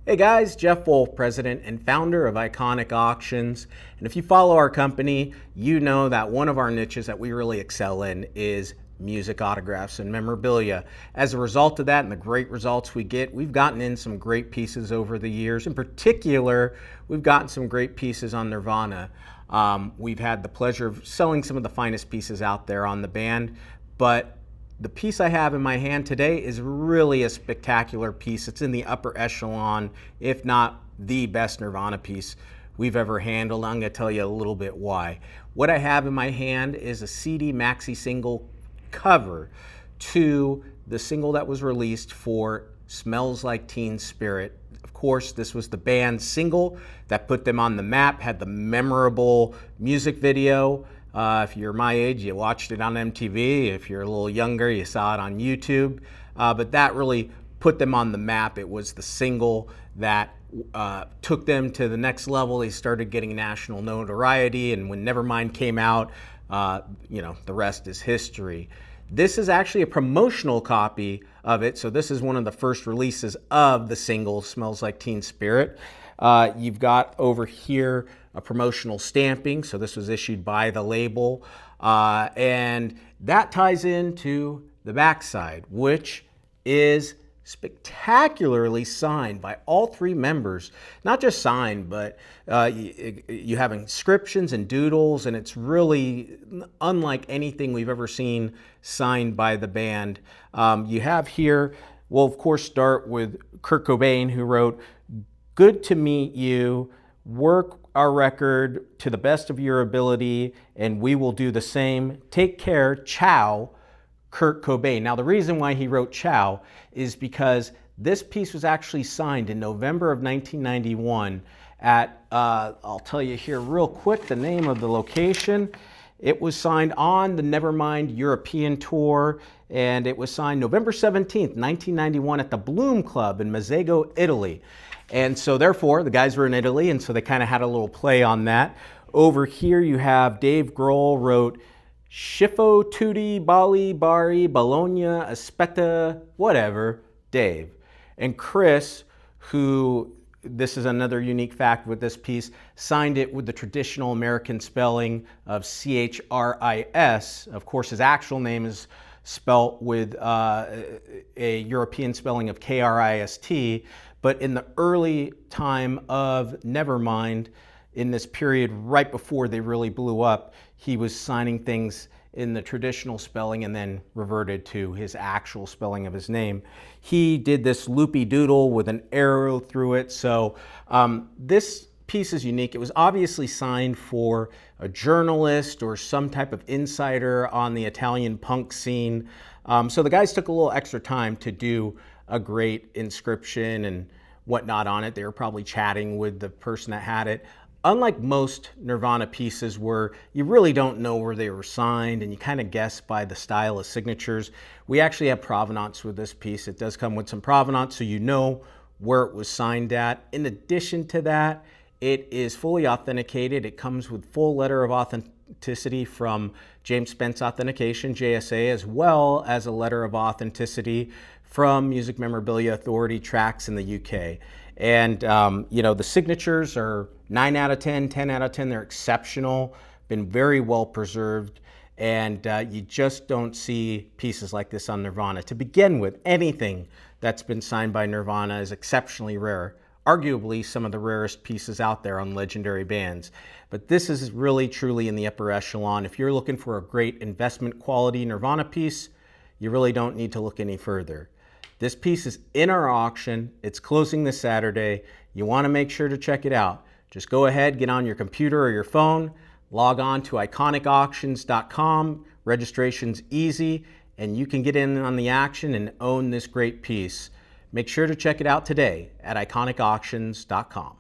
Hey guys, Jeff Wolf, president and founder of Iconic Auctions. And if you follow our company, you know that one of our niches that we really excel in is music autographs and memorabilia. As a result of that and the great results we get, we've gotten in some great pieces over the years. In particular, we've gotten some great pieces on Nirvana. We've had the pleasure of selling some of the finest pieces out there on the band, but the piece I have in my hand today is really a spectacular piece. It's in the upper echelon, if not the best Nirvana piece we've ever handled. I'm going to tell you a little bit why. What I have in my hand is a CD Maxi-Single cover to the single that was released for Smells Like Teen Spirit. Of course, this was the band's single that put them on the map, had the memorable music video. If you're my age, you watched it on MTV. If you're a little younger, you saw it on YouTube. But that really put them on the map. It was the single that took them to the next level. They started getting national notoriety, and when Nevermind came out, the rest is history. This is actually a promotional copy of it, so this is one of the first releases of the single Smells Like Teen Spirit. You've got over here a promotional stamping, so this was issued by the label, and that ties into the backside, which is spectacularly signed by all three members. Not just signed, but you have inscriptions and doodles, and it's really unlike anything we've ever seen signed by the band. You have here, we'll of course start with Kurt Cobain, who wrote, "Good to meet you. Work our record to the best of your ability, and we will do the same. Take care. Chow, Kurt Cobain." Now, the reason why he wrote chow is because this piece was actually signed in November of 1991 at, I'll tell you here real quick, the name of the location. It was signed on the Nevermind European tour, and it was signed November 17th, 1991 at the Bloom Club in Mezzago, Italy. And so therefore, the guys were in Italy, and so they kind of had a little play on that. Over here you have Dave Grohl wrote, "SCHIFO, TUTTI, BARI, Bologna, ASPETTA," whatever, Dave. And Chris, who, this is another unique fact with this piece, signed it with the traditional American spelling of Chris. Of course, his actual name is spelt with a European spelling of Krist, but in the early time of Nevermind, in this period right before they really blew up, he was signing things in the traditional spelling and then reverted to his actual spelling of his name. He did this loopy doodle with an arrow through it. So this piece is unique. It was obviously signed for a journalist or some type of insider on the Italian punk scene. So the guys took a little extra time to do a great inscription and whatnot on it. They were probably chatting with the person that had it. Unlike most Nirvana pieces where you really don't know where they were signed and you kind of guess by the style of signatures, we actually have provenance with this piece. It does come with some provenance, so you know where it was signed at. In addition to that, it is fully authenticated. It comes with full letter of authenticity from James Spence Authentication, JSA, as well as a letter of authenticity from Music Memorabilia Authority Tracks in the UK. And the signatures are 9 out of 10, 10 out of 10. They're exceptional, been very well preserved, and you just don't see pieces like this on Nirvana. To begin with, anything that's been signed by Nirvana is exceptionally rare. Arguably some of the rarest pieces out there on legendary bands. But this is really truly in the upper echelon. If you're looking for a great investment quality Nirvana piece, you really don't need to look any further. This piece is in our auction. It's closing this Saturday. You want to make sure to check it out. Just go ahead, get on your computer or your phone, log on to iconicauctions.com. Registration's easy, and you can get in on the action and own this great piece. Make sure to check it out today at iconicauctions.com.